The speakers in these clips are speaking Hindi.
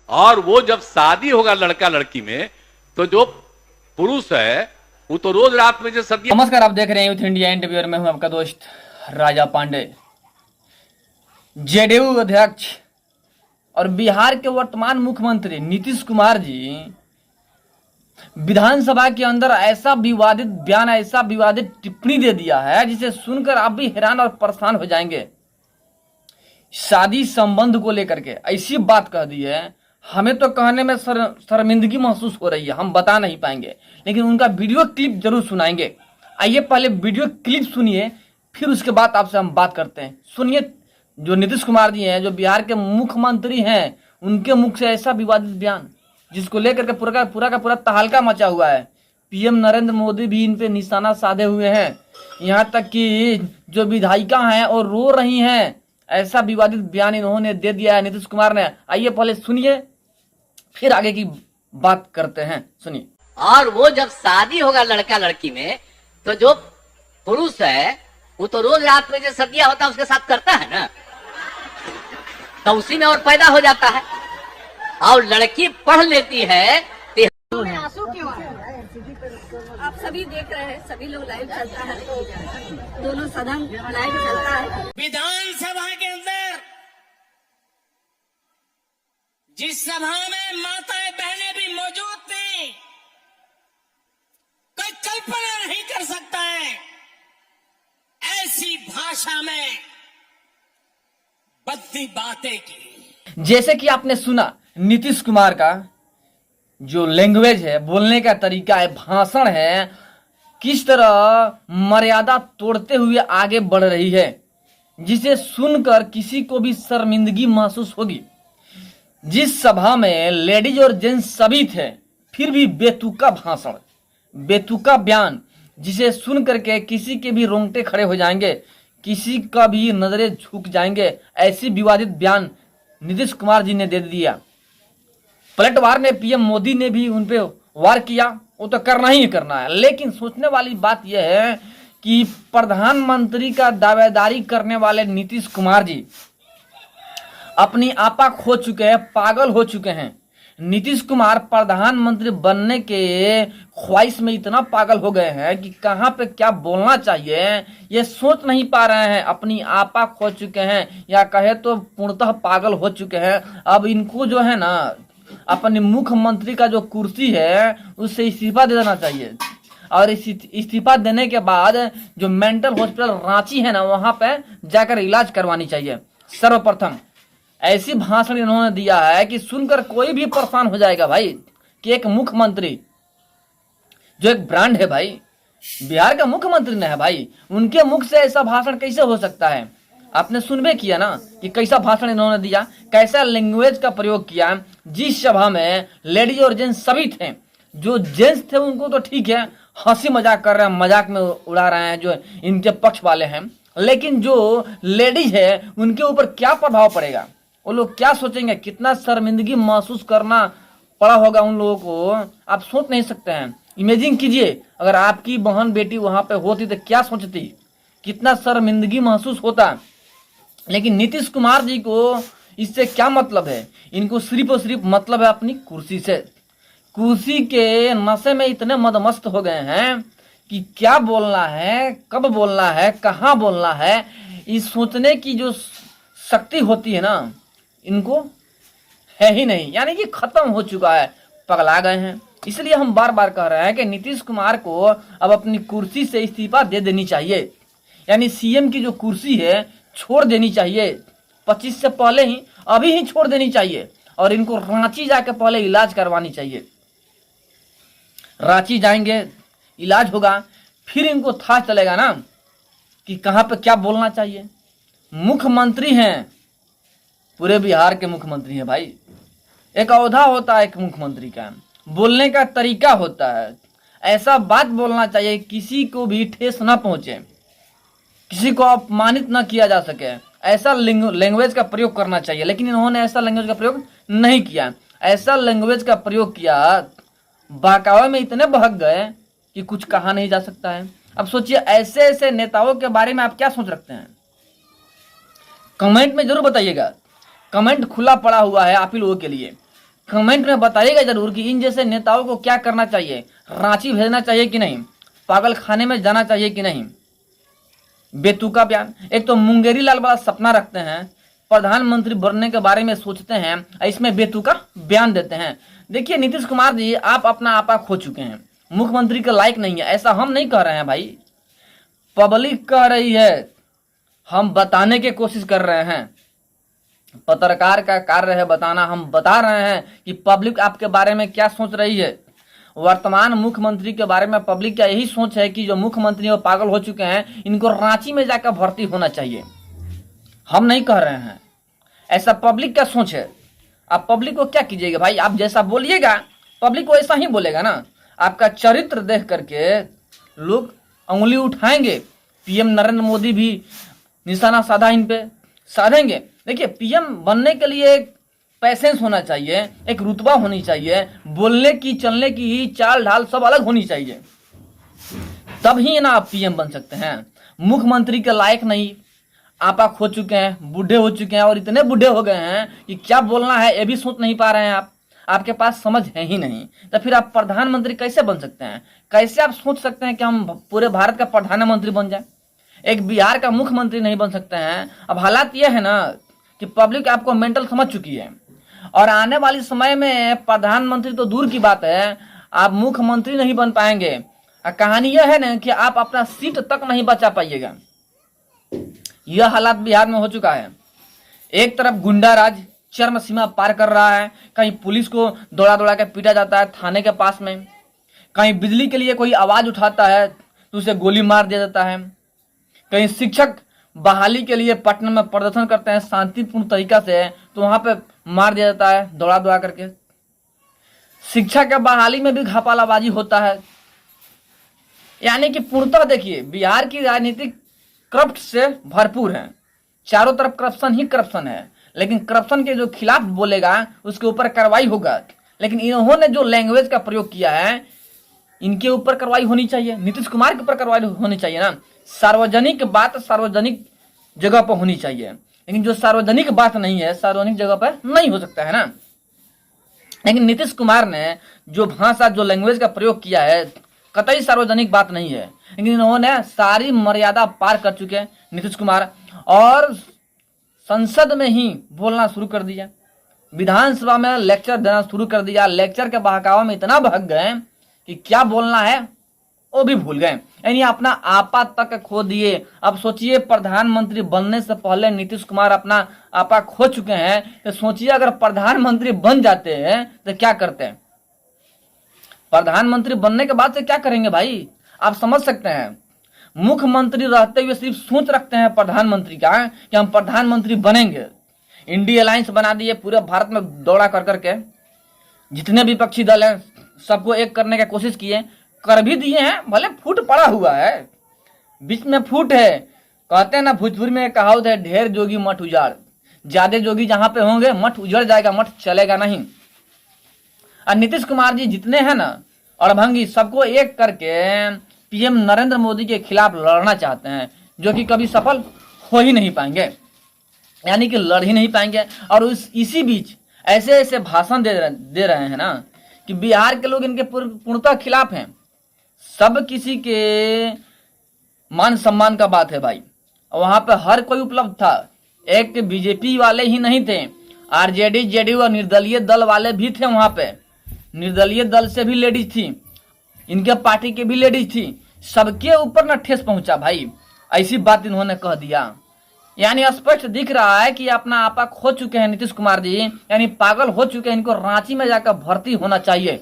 और वो जब शादी होगा लड़का लड़की में तो जो पुरुष है वो तो रोज रात में जो सदियां। नमस्कार, आप देख रहे हैं यूथ इंडिया इंटरव्यूअर में हूं आपका दोस्त राजा पांडे। जेडीयू अध्यक्ष और बिहार के वर्तमान मुख्यमंत्री नीतीश कुमार जी विधानसभा के अंदर ऐसा विवादित बयान, ऐसा विवादित टिप्पणी दे दिया है जिसे सुनकर आप भी हैरान और परेशान हो जाएंगे। शादी संबंध को लेकर के ऐसी बात कह दी है, हमें तो कहने में शर्मिंदगी महसूस हो रही है, हम बता नहीं पाएंगे, लेकिन उनका वीडियो क्लिप जरूर सुनाएंगे। आइए पहले वीडियो क्लिप सुनिए, फिर उसके बाद आपसे हम बात करते हैं। सुनिए, जो नीतीश कुमार जी हैं, जो बिहार के मुख्यमंत्री हैं, उनके मुख से ऐसा विवादित बयान जिसको लेकर के पूरा का पूरा तहलका मचा हुआ है। पीएम नरेंद्र मोदी भी इन पे निशाना साधे हुए हैं, यहाँ तक कि जो विधायिका हैं और रो रही हैं। ऐसा विवादित बयान इन्होंने दे दिया है नीतीश कुमार ने। आइए पहले सुनिए, फिर आगे की बात करते हैं। सुनिए। और वो जब शादी होगा लड़का लड़की में तो जो पुरुष है वो तो रोज रात में जो सदिया होता है उसके साथ करता है ना, तो उसी में और पैदा हो जाता है। और लड़की पढ़ लेती है तो आंसू क्यों है? आप सभी देख रहे हैं, सभी लोग लाइव चलता है, दोनों सदन लाइव चलता है। विधानसभा के अंदर जिस सभा में माताएं बहनें भी मौजूद थी, कोई कल्पना नहीं कर सकता है ऐसी भाषा में बद्दी बातें की। जैसे कि आपने सुना, नीतीश कुमार का जो लैंग्वेज है, बोलने का तरीका है, भाषण है, किस तरह मर्यादा तोड़ते हुए आगे बढ़ रही है, जिसे सुनकर किसी को भी शर्मिंदगी महसूस होगी। जिस सभा में लेडीज और जेंट्स सभी थे, फिर भी बेतुका भाषण, बेतुका बयान, जिसे सुन करके किसी के भी रोंगटे खड़े हो जाएंगे, किसी का भी नजरें झुक जाएंगे। ऐसी विवादित बयान नीतीश कुमार जी ने दे दिया। पलटवार में पीएम मोदी ने भी उन पे वार किया, वो तो करना ही करना है। लेकिन सोचने वाली बात यह है कि प्रधानमंत्री का दावेदारी करने वाले नीतीश कुमार जी अपनी आपा खो चुके हैं, पागल हो चुके हैं। नीतीश कुमार प्रधानमंत्री बनने के ख्वाहिश में इतना पागल हो गए हैं कि कहां पे क्या बोलना चाहिए ये सोच नहीं पा रहे हैं। अपनी आपा खो चुके हैं, या कहे तो पूर्णतः पागल हो चुके हैं। अब इनको जो है ना, अपने मुख्यमंत्री का जो कुर्सी है उससे इस्तीफा दे देना चाहिए, और इस्तीफा देने के बाद जो मेंटल हॉस्पिटल रांची है ना, वहां पे जाकर इलाज करवानी चाहिए। सर्वप्रथम ऐसी भाषण इन्होंने दिया है कि सुनकर कोई भी परेशान हो जाएगा भाई, कि एक मुख्यमंत्री जो एक ब्रांड है भाई, बिहार का मुख्यमंत्री ने है भाई, उनके मुख से ऐसा भाषण कैसे हो सकता है? आपने सुनबे किया ना कि कैसा भाषण इन्होंने दिया, कैसा लैंग्वेज का प्रयोग किया। जिस सभा में लेडीज और जेंट्स सभी थे, जो जेंट्स थे उनको तो ठीक है, हंसी मजाक कर रहे हैं, मजाक में उड़ा रहे हैं जो इनके पक्ष वाले हैं, लेकिन जो लेडीज है उनके ऊपर क्या प्रभाव पड़ेगा, वो लोग क्या सोचेंगे, कितना शर्मिंदगी महसूस करना पड़ा होगा उन लोगों को, आप सोच नहीं सकते हैं। इमेजिन कीजिए, अगर आपकी बहन बेटी वहां पे होती तो क्या सोचती, कितना शर्मिंदगी महसूस होता। लेकिन नीतीश कुमार जी को इससे क्या मतलब है? इनको सिर्फ और सिर्फ मतलब है अपनी कुर्सी से। कुर्सी के नशे में इतने मदमस्त हो गए हैं कि क्या बोलना है, कब बोलना है, कहाँ बोलना है, इस सोचने की जो शक्ति होती है ना, इनको है ही नहीं, यानी कि खत्म हो चुका है, पगला गए हैं। इसलिए हम बार बार कह रहे हैं कि नीतीश कुमार को अब अपनी कुर्सी से इस्तीफा दे देनी चाहिए, यानी सीएम की जो कुर्सी है छोड़ देनी चाहिए। 25 से पहले ही, अभी ही छोड़ देनी चाहिए, और इनको रांची जाके पहले इलाज करवानी चाहिए। रांची जाएंगे, इलाज होगा, फिर इनको था चलेगा ना कि कहां पे क्या बोलना चाहिए। मुख्यमंत्री हैं, पूरे बिहार के मुख्यमंत्री हैं भाई। एक औहदा होता है एक मुख्यमंत्री का, बोलने का तरीका होता है, ऐसा बात बोलना चाहिए किसी को भी ठेस न पहुंचे, किसी को अपमानित न किया जा सके, ऐसा लैंग्वेज का प्रयोग करना चाहिए। लेकिन इन्होंने ऐसा लैंग्वेज का प्रयोग नहीं किया। ऐसा लैंग्वेज का प्रयोग किया, बहकावे में इतने बहक गए कि कुछ कहा नहीं जा सकता है। अब सोचिए, ऐसे ऐसे नेताओं के बारे में आप क्या सोच रखते हैं? कमेंट में जरूर बताइएगा। कमेंट खुला पड़ा हुआ है आप ही लोगों के लिए। कमेंट में बताइएगा जरूर कि इन जैसे नेताओं को क्या करना चाहिए, रांची भेजना चाहिए कि नहीं, पागल खाने में जाना चाहिए कि नहीं। बेतुका बयान, एक तो मुंगेरी लाल वाला सपना रखते हैं, प्रधानमंत्री बनने के बारे में सोचते हैं, इसमें बेतुका बयान देते हैं। देखिए नीतीश कुमार जी, आप अपना आपा खो चुके हैं, मुख्यमंत्री के लायक नहीं है। ऐसा हम नहीं कह रहे हैं भाई, पब्लिक कह रही है, हम बताने की कोशिश कर रहे हैं। पत्रकार का कार्य है बताना, हम बता रहे हैं कि पब्लिक आपके बारे में क्या सोच रही है। वर्तमान मुख्यमंत्री के बारे में पब्लिक का यही सोच है कि जो मुख्यमंत्री वो पागल हो चुके हैं, इनको रांची में जाकर भर्ती होना चाहिए। हम नहीं कह रहे हैं, ऐसा पब्लिक का सोच है। आप पब्लिक को क्या कीजिएगा भाई, आप जैसा बोलिएगा पब्लिक को ऐसा ही बोलेगा ना। आपका चरित्र देख करके लोग उंगली उठाएंगे। पीएम नरेंद्र मोदी भी निशाना साधा इन पे साधेंगे। देखिए पीएम बनने के लिए एक पैसेंस होना चाहिए, एक रुतबा होनी चाहिए, बोलने की चलने की चाल ढाल सब अलग होनी चाहिए, तब ही ना आप पीएम बन सकते हैं। मुख्यमंत्री के लायक नहीं, आपा खो चुके हैं, बूढ़े हो चुके हैं, और इतने बूढ़े हो गए हैं कि क्या बोलना है ये भी सोच नहीं पा रहे हैं। आपके पास समझ है ही नहीं, तो फिर आप प्रधानमंत्री कैसे बन सकते हैं? कैसे आप सोच सकते हैं कि हम पूरे भारत का प्रधानमंत्री बन जाए? एक बिहार का मुख्यमंत्री नहीं बन सकते हैं। अब हालात यह है ना कि पब्लिक आपको मेंटल समझ चुकी है, और आने वाली समय में प्रधानमंत्री तो दूर की बात है, आप मुख्यमंत्री नहीं बन पाएंगे। कहानी यह है ना कि आप अपना सीट तक नहीं बचा पाइएगा। यह हालात बिहार में हो चुका है। एक तरफ गुंडा राज चरम सीमा पार कर रहा है, कहीं पुलिस को दौड़ा दौड़ा के पीटा जाता है थाने के पास में, कहीं बिजली के लिए कोई आवाज उठाता है तो उसे गोली मार दिया जाता है, कहीं शिक्षक बहाली के लिए पटना में प्रदर्शन करते हैं शांतिपूर्ण तरीका से तो वहां पे मार दिया जाता है दौड़ा दौड़ा करके। शिक्षा के बहाली में भी घापालाबाजी होता है। यानी कि पूर्णतः देखिए बिहार की राजनीति करप्ट से भरपूर है, चारों तरफ करप्शन ही करप्शन है। लेकिन करप्शन के जो खिलाफ बोलेगा उसके ऊपर कार्रवाई होगा। लेकिन इन्होंने जो लैंग्वेज का प्रयोग किया है, इनके ऊपर कार्रवाई होनी चाहिए, नीतीश कुमार के ऊपर कार्रवाई होनी चाहिए ना। सार्वजनिक बात सार्वजनिक जगह पर होनी चाहिए, लेकिन जो सार्वजनिक बात नहीं है सार्वजनिक जगह पर नहीं हो सकता है ना। लेकिन नीतीश कुमार ने जो भाषा जो लैंग्वेज का प्रयोग किया है कतई सार्वजनिक बात नहीं है, लेकिन इन्होंने सारी मर्यादा पार कर चुके हैं नीतीश कुमार, और संसद में ही बोलना शुरू कर दिया, विधानसभा में लेक्चर देना शुरू कर दिया। लेक्चर के बहकावा में इतना बहक गए कि क्या बोलना है वो भी भूल गए, यानी अपना आपा तक खो दिए। अब सोचिए प्रधानमंत्री बनने से पहले नीतीश कुमार अपना आपा खो चुके हैं, तो सोचिए अगर प्रधानमंत्री बन जाते हैं तो क्या करते हैं? प्रधानमंत्री बनने के बाद से क्या करेंगे भाई, आप समझ सकते हैं। मुख्यमंत्री रहते हुए सिर्फ सोच रखते हैं प्रधानमंत्री का कि हम प्रधानमंत्री बनेंगे। इंडिया अलायंस बना दिए, पूरे भारत में दौड़ा कर करके जितने विपक्षी दल हैं सबको एक करने की कोशिश किए, कर भी दिए हैं, भले फूट पड़ा हुआ है, बीच में फूट है। कहते हैं ना भोजपुरी में कहावत है, ढेर जोगी मठ उजाड़। ज्यादा जोगी जहां पे होंगे मठ उजड़ जाएगा, मठ चलेगा नहीं। और नीतीश कुमार जी जितने हैं ना अड़भंगी, सबको एक करके पीएम नरेंद्र मोदी के खिलाफ लड़ना चाहते हैं, जो कि कभी सफल हो ही नहीं पाएंगे, यानी कि लड़ ही नहीं पाएंगे। और इसी बीच ऐसे ऐसे भाषण दे रहे हैं ना कि बिहार के लोग इनके पूर्णतः खिलाफ हैं। सब किसी के मान सम्मान का बात है भाई, वहां पे हर कोई उपलब्ध था। एक बीजेपी वाले ही नहीं थे, आरजेडी जेडीयू और निर्दलीय दल वाले भी थे वहां पे। निर्दलीय दल से भी लेडीज थी, इनके पार्टी के भी लेडीज थी, सबके ऊपर ना ठेस पहुंचा भाई। ऐसी बात इन्होंने कह दिया, यानी स्पष्ट दिख रहा है कि अपना आपा खो चुके हैं नीतीश कुमार जी, यानी पागल हो चुके हैं। इनको रांची में जाकर भर्ती होना चाहिए,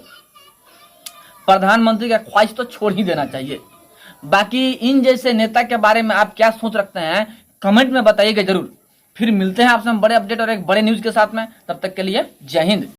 प्रधानमंत्री का ख्वाहिश तो छोड़ ही देना चाहिए। बाकी इन जैसे नेता के बारे में आप क्या सोच रखते हैं कमेंट में बताइएगा जरूर। फिर मिलते हैं आपसे हम बड़े अपडेट और एक बड़े न्यूज के साथ में, तब तक के लिए जय हिंद।